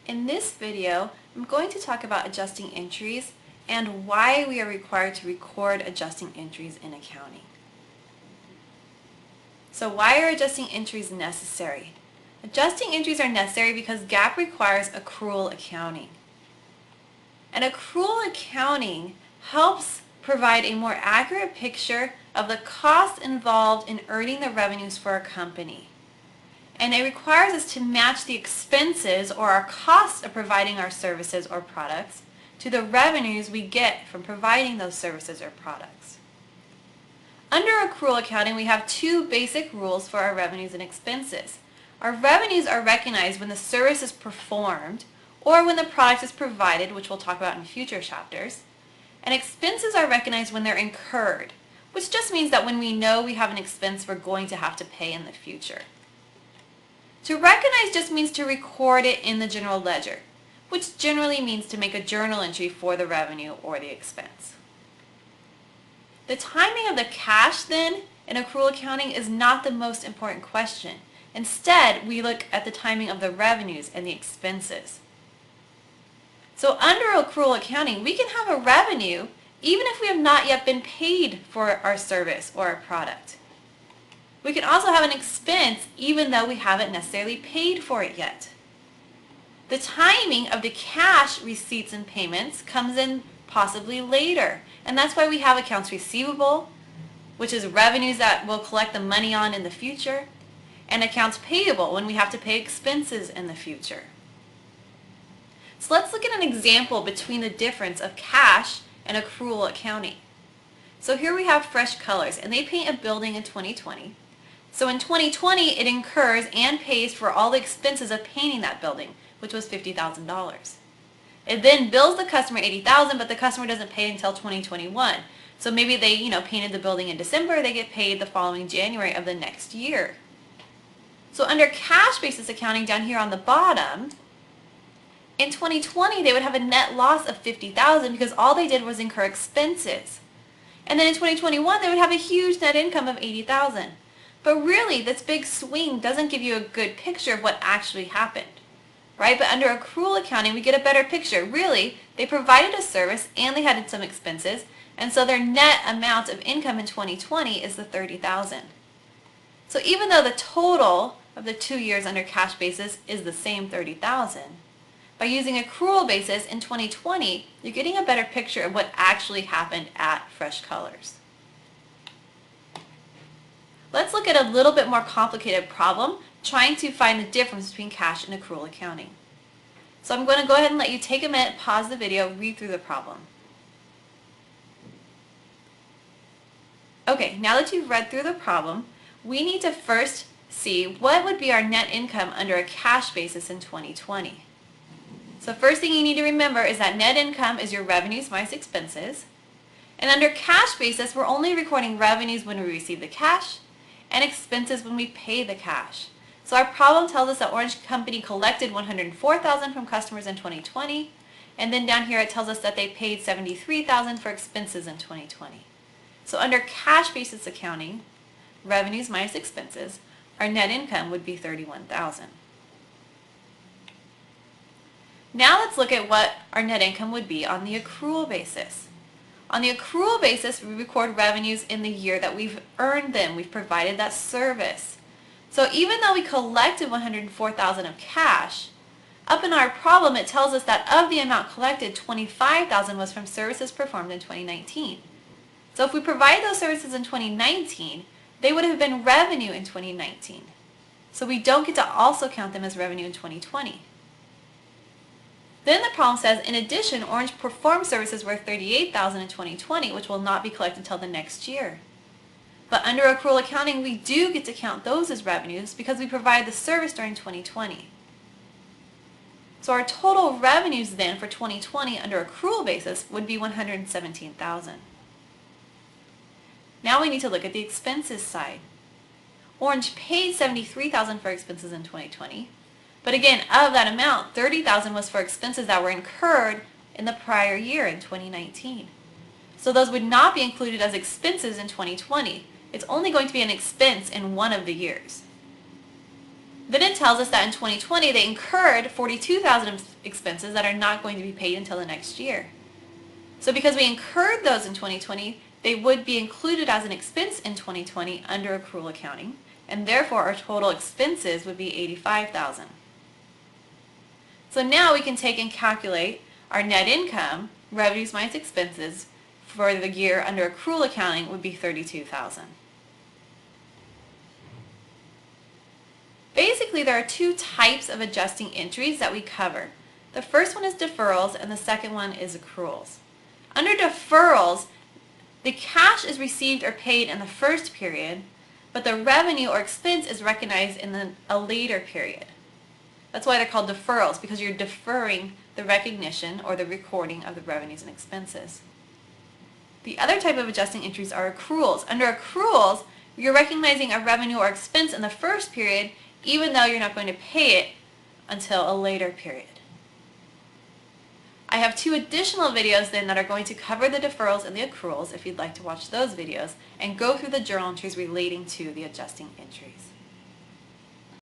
In this video, I'm going to talk about adjusting entries and why we are required to record adjusting entries in accounting. So why are adjusting entries necessary? Adjusting entries are necessary because GAAP requires accrual accounting. And accrual accounting helps provide a more accurate picture of the costs involved in earning the revenues for a company. And it requires us to match the expenses or our costs of providing our services or products to the revenues we get from providing those services or products. Under accrual accounting, we have two basic rules for our revenues and expenses. Our revenues are recognized when the service is performed or when the product is provided, which we'll talk about in future chapters. And expenses are recognized when they're incurred, which just means that when we know we have an expense we're going to have to pay in the future. To recognize just means to record it in the general ledger, which generally means to make a journal entry for the revenue or the expense. The timing of the cash then in accrual accounting is not the most important question. Instead, we look at the timing of the revenues and the expenses. So under accrual accounting, we can have a revenue even if we have not yet been paid for our service or our product. We can also have an expense even though we haven't necessarily paid for it yet. The timing of the cash receipts and payments comes in possibly later, and that's why we have accounts receivable, which is revenues that we'll collect the money on in the future, and accounts payable when we have to pay expenses in the future. So let's look at an example between the difference of cash and accrual accounting. So here we have Fresh Colors, and they paint a building in 2020. So in 2020, it incurs and pays for all the expenses of painting that building, which was $50,000. It then bills the customer $80,000, but the customer doesn't pay until 2021. So maybe they, painted the building in December, they get paid the following January of the next year. So under cash basis accounting down here on the bottom, in 2020, they would have a net loss of $50,000 because all they did was incur expenses. And then in 2021, they would have a huge net income of $80,000. But really, this big swing doesn't give you a good picture of what actually happened, right? But under accrual accounting, we get a better picture. Really, they provided a service and they had some expenses, and so their net amount of income in 2020 is the $30,000. So even though the total of the 2 years under cash basis is the same $30,000, by using accrual basis in 2020, you're getting a better picture of what actually happened at Fresh Colors. Let's look at a little bit more complicated problem, trying to find the difference between cash and accrual accounting. So I'm going to go ahead and let you take a minute, pause the video, read through the problem. Okay, now that you've read through the problem, we need to first see what would be our net income under a cash basis in 2020. So first thing you need to remember is that net income is your revenues minus expenses. And under cash basis, we're only recording revenues when we receive the cash and expenses when we pay the cash. So our problem tells us that Orange Company collected $104,000 from customers in 2020, and then down here it tells us that they paid $73,000 for expenses in 2020. So under cash basis accounting, revenues minus expenses, our net income would be $31,000. Now let's look at what our net income would be on the accrual basis. On the accrual basis, we record revenues in the year that we've earned them. We've provided that service. So even though we collected $104,000 of cash, up in our problem it tells us that of the amount collected, $25,000 was from services performed in 2019. So if we provide those services in 2019, they would have been revenue in 2019. So we don't get to also count them as revenue in 2020. Then the problem says, in addition, Orange performed services worth $38,000 in 2020, which will not be collected until the next year. But under accrual accounting, we do get to count those as revenues because we provided the service during 2020. So our total revenues then for 2020 under accrual basis would be $117,000. Now we need to look at the expenses side. Orange paid $73,000 for expenses in 2020. But again, of that amount, $30,000 was for expenses that were incurred in the prior year in 2019. So those would not be included as expenses in 2020. It's only going to be an expense in one of the years. Then it tells us that in 2020 they incurred $42,000 of expenses that are not going to be paid until the next year. So because we incurred those in 2020, they would be included as an expense in 2020 under accrual accounting, and therefore our total expenses would be $85,000. So now we can take and calculate our net income, revenues minus expenses, for the year under accrual accounting would be $32,000. Basically, there are two types of adjusting entries that we cover. The first one is deferrals and the second one is accruals. Under deferrals, the cash is received or paid in the first period, but the revenue or expense is recognized in a later period. That's why they're called deferrals, because you're deferring the recognition or the recording of the revenues and expenses. The other type of adjusting entries are accruals. Under accruals, you're recognizing a revenue or expense in the first period, even though you're not going to pay it until a later period. I have two additional videos then that are going to cover the deferrals and the accruals if you'd like to watch those videos and go through the journal entries relating to the adjusting entries.